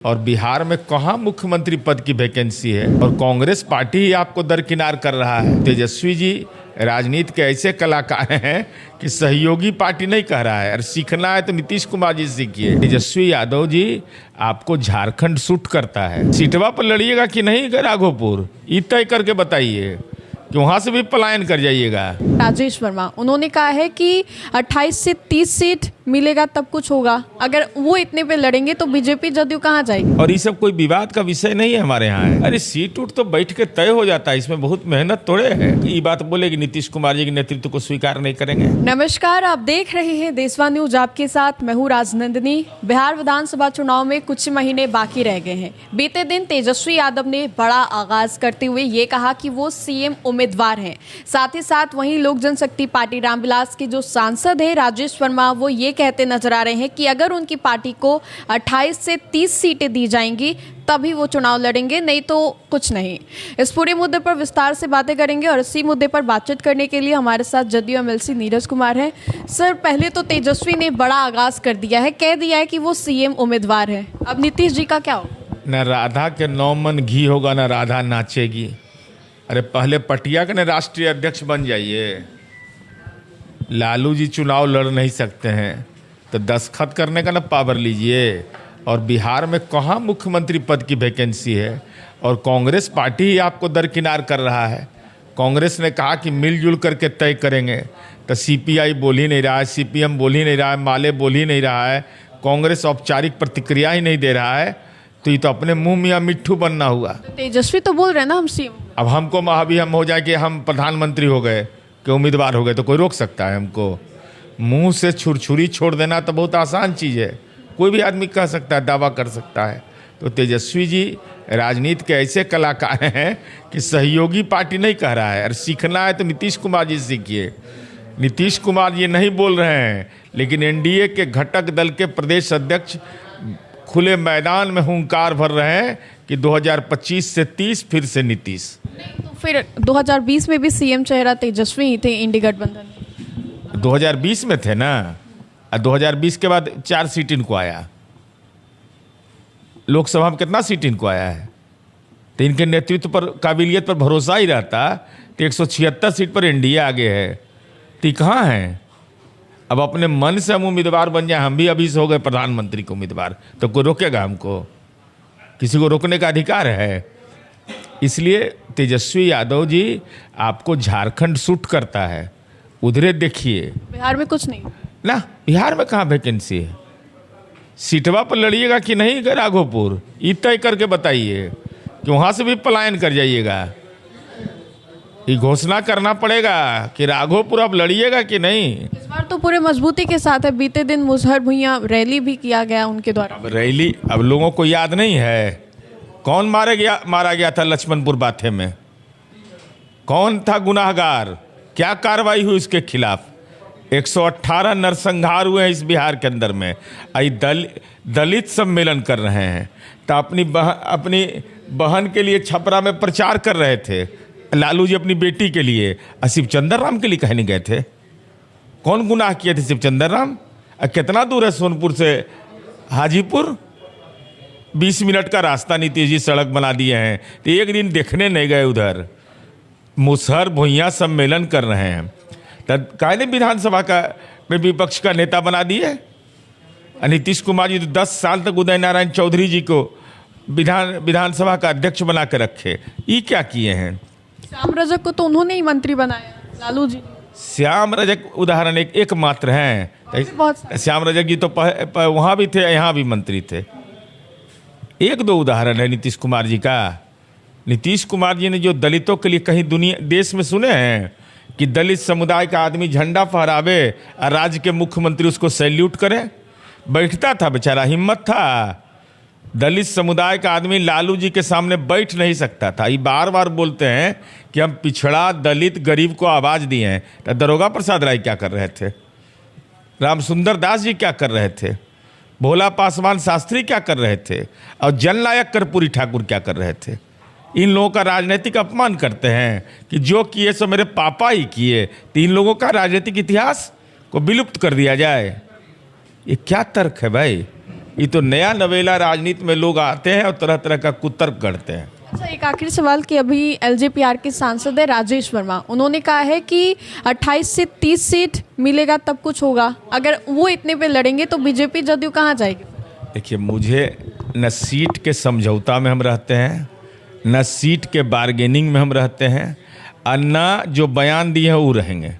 और बिहार में कहाँ मुख्यमंत्री पद की वैकेंसी है और कांग्रेस पार्टी ही आपको दरकिनार कर रहा है। तेजस्वी जी राजनीति के ऐसे कलाकार हैं कि सहयोगी पार्टी नहीं कह रहा है, और सीखना है तो नीतीश कुमार जी सीखिए। तेजस्वी यादव जी आपको झारखंड सूट करता है, सीटवा पर लड़िएगा कि नहीं राघोपुर, ये तय करके बताइए कि वहां से भी पलायन कर जाइएगा। राजेश वर्मा उन्होंने कहा है कि 28 से 30 सीट मिलेगा तब कुछ होगा, अगर वो इतने पे लड़ेंगे तो बीजेपी जदयू कहाँ जाएगी। और ये सब कोई विवाद का विषय नहीं है हमारे यहाँ है। अरे सीट उठ तो बैठ के तय हो जाता है, इसमें बहुत मेहनत थोड़े है। ये बात बोले कि नीतीश कुमार जी के नेतृत्व को स्वीकार नहीं करेंगे। नमस्कार, आप देख रहे हैं देशवा न्यूज, आपके साथ मैं हूँ राजनंदिनी। बिहार विधानसभा चुनाव में कुछ महीने बाकी रह गए हैं। बीते दिन तेजस्वी यादव ने बड़ा आगाज करते हुए ये कहा कि वो सीएम उम्मीदवार हैं। साथ ही साथ वहीं लोक जनशक्ति पार्टी रामविलास के जो सांसद है राजेश वर्मा, वो ये कहते नजर आ रहे हैं कि अगर उनकी पार्टी को 28 से 30 सीटें दी जाएंगी तभी वो चुनाव लड़ेंगे, नहीं तो कुछ नहीं। इस पूरे मुद्दे पर विस्तार से बातें करेंगे और इसी मुद्दे पर बातचीत करने के लिए हमारे साथ जदयू एमएलसी नीरज कुमार हैं। सर, पहले तो तेजस्वी ने बड़ा आगाज कर दिया है, कह दिया है कि वो सीएम उम्मीदवार है। अब नीतीश जी का क्या होगा? न राधा के 9 मन घी होगा, न राधा नाचेगी। अरे पहले पटिया के न राष्ट्रीय अध्यक्ष बन जाइए। लालू जी चुनाव लड़ नहीं सकते हैं तो दस्तखत करने का ना पावर लीजिए। और बिहार में कहाँ मुख्यमंत्री पद की वैकेंसी है और कांग्रेस पार्टी ही आपको दरकिनार कर रहा है। कांग्रेस ने कहा कि मिलजुल करके तय करेंगे, तो सीपीआई बोल ही नहीं रहा है, सीपीएम बोल ही नहीं रहा है, माले बोल ही नहीं रहा है, कांग्रेस औपचारिक प्रतिक्रिया ही नहीं दे रहा है। तो ये तो अपने मुंह मियाँ मिट्ठू बनना हुआ। तेजस्वी तो बोल रहे हैं ना हम सीएम। अब हमको अभी हम हो जाए कि हम प्रधानमंत्री हो गए कि उम्मीदवार हो गए तो कोई रोक सकता है हमको? मुंह से छुरछुरी छोड़ देना तो बहुत आसान चीज़ है, कोई भी आदमी कह सकता है, दावा कर सकता है। तो तेजस्वी जी राजनीति के ऐसे कलाकार हैं कि सहयोगी पार्टी नहीं कह रहा है, और सीखना है तो नीतीश कुमार जी सीखिए। नीतीश कुमार जी नहीं बोल रहे हैं, लेकिन एनडीए के घटक दल के प्रदेश अध्यक्ष खुले मैदान में हुंकार भर रहे हैं कि 2025 से 30 फिर से नीतीश। तो फिर 2020 में भी सीएम चेहरा तेजस्वी ही थे इंडी गठबंधन। 2020 में थे ना, और 2020 के बाद 4 सीट इनको आया। लोकसभा में कितना सीट इनको आया है? तो इनके नेतृत्व पर, काबिलियत पर भरोसा ही रहता तो 176 सीट पर एनडीए आगे है। तो कहाँ है? अब अपने मन से हम उम्मीदवार बन जाए, हम भी अभी से हो गए प्रधानमंत्री के उम्मीदवार, तो कोई रोकेगा हमको? किसी को रोकने का अधिकार है? इसलिए तेजस्वी यादव जी आपको झारखंड सूट करता है, उधरे देखिए। बिहार में कुछ नहीं ना, बिहार में कहाँ वैकेंसी है? सीटवा पर लड़िएगा कि नहीं राघोपुर, ये तय करके बताइए कि वहां से भी पलायन कर जाइएगा। ये घोषणा करना पड़ेगा कि राघोपुर अब लड़िएगा कि नहीं। इस बार तो पूरे मजबूती के साथ है। बीते दिन मुजहर भुइयां रैली भी किया गया उनके द्वारा। अब रैली, अब लोगों को याद नहीं है कौन मारा गया था लक्ष्मणपुर बाथे में? कौन था गुनाहगार? क्या कार्रवाई हुई उसके खिलाफ? 118 नरसंहार हुए हैं इस बिहार के अंदर में। दलित सम्मेलन कर रहे हैं, तो अपनी बहन के लिए छपरा में प्रचार कर रहे थे। लालू जी अपनी बेटी के लिए, शिवचंद्र राम के लिए कहने गए थे। कौन गुनाह किए थे शिवचंद्र राम? कितना दूर है सोनपुर से हाजीपुर? 20 मिनट का रास्ता नीतीश जी सड़क बना दिए हैं, तो एक दिन देखने नहीं गए उधर। मुसहर भुइयां सम्मेलन कर रहे हैं, तब कायदे विधानसभा का विपक्ष का नेता बना दिए। नीतीश कुमार जी तो 10 साल तक उदय नारायण चौधरी जी को विधानसभा का अध्यक्ष बना के रखे। ये क्या किए हैं? श्याम रजक को तो उन्होंने ही मंत्री बनाया, लालू जी। श्याम रजक उदाहरण एक मात्र हैं। श्याम रजक जी तो वहाँ भी थे, यहाँ भी मंत्री थे। 1-2 उदाहरण है नीतीश कुमार जी का। नीतीश कुमार जी ने जो दलितों के लिए कहीं देश में सुने हैं कि दलित समुदाय का आदमी झंडा फहरावे और राज्य के मुख्यमंत्री उसको सैल्यूट करे? बैठता था बेचारा, हिम्मत था। दलित समुदाय का आदमी लालू जी के सामने बैठ नहीं सकता था। ये बार बार बोलते हैं कि हम पिछड़ा, दलित, गरीब को आवाज़ दिए हैं। तो दरोगा प्रसाद राय क्या कर रहे थे? रामसुंदर दास जी क्या कर रहे थे? भोला पासवान शास्त्री क्या कर रहे थे? और जननायक कर्पूरी ठाकुर क्या कर रहे थे? इन लोगों का राजनीतिक अपमान करते हैं कि जो किए सो मेरे पापा ही किए। तो इन लोगों का राजनीतिक इतिहास को विलुप्त कर दिया जाए, ये क्या तर्क है भाई? ये तो नया नवेला राजनीति में लोग आते हैं और तरह तरह का कुतर्क करते हैं। अच्छा, एक आखिरी सवाल कि अभी एलजेपीआर के सांसद है राजेश वर्मा, उन्होंने कहा है कि 28 से 30 सीट मिलेगा तब कुछ होगा। अगर वो इतने पे लड़ेंगे तो बीजेपी जदयू कहाँ जाएगी? देखिए, मुझे न सीट के समझौता में हम रहते हैं, न सीट के बार्गेनिंग में हम रहते हैं, और न जो बयान दिए हैं वो रहेंगे।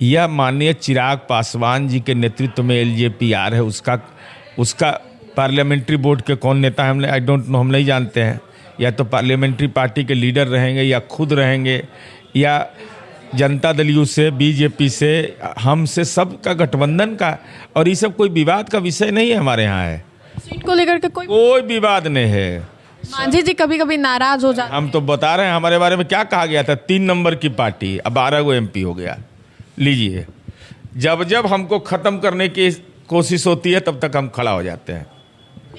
यह माननीय चिराग पासवान जी के नेतृत्व में एलजेपीआर है, उसका पार्लियामेंट्री बोर्ड के कौन नेता है हमने आई डोंट नो, हम नहीं जानते हैं। या तो पार्लियामेंट्री पार्टी के लीडर रहेंगे, या खुद रहेंगे, या जनता दल यू से, बीजेपी से, हमसे, सबका गठबंधन का। और ये सब कोई विवाद का विषय नहीं है, हमारे यहाँ है। सीट को लेकर के कोई विवाद नहीं है। मांझी जी कभी कभी नाराज हो जाते हैं। हम तो बता रहे हैं हमारे बारे में क्या कहा गया था, 3 नंबर की पार्टी, अब 12 गो MP हो गया। लीजिए, जब जब हमको ख़त्म करने की कोशिश होती है तब तक हम खड़ा हो जाते हैं।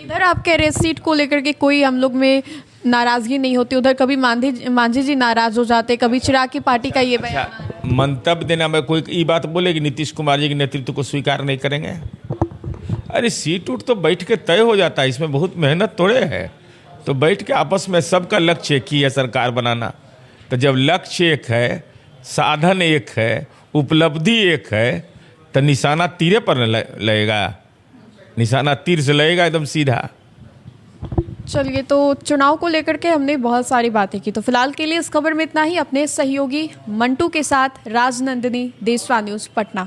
इधर आप कह रहे सीट को लेकर के कोई हम लोग में नाराजगी नहीं होती, उधर कभी मांझी जी नाराज हो जाते, कभी चिराग की पार्टी का ये बयान। मंतव्य देना में कोई ये बात बोले कि नीतीश कुमार जी के नेतृत्व को स्वीकार नहीं करेंगे? अरे सीट उठ तो बैठ के तय हो जाता है, इसमें बहुत मेहनत थोड़े है। तो बैठ के आपस में सबका लक्ष्य एक ही है, सरकार बनाना। तो जब लक्ष्य एक है, साधन एक है, उपलब्धि एक है, तो निशाना तीरे पर लगेगा, निशाना तीर से लगेगा एकदम सीधा। चलिए, तो चुनाव को लेकर के हमने बहुत सारी बातें की, तो फिलहाल के लिए इस खबर में इतना ही। अपने सहयोगी मंटू के साथ राजनंदिनी, देशवा न्यूज़, पटना।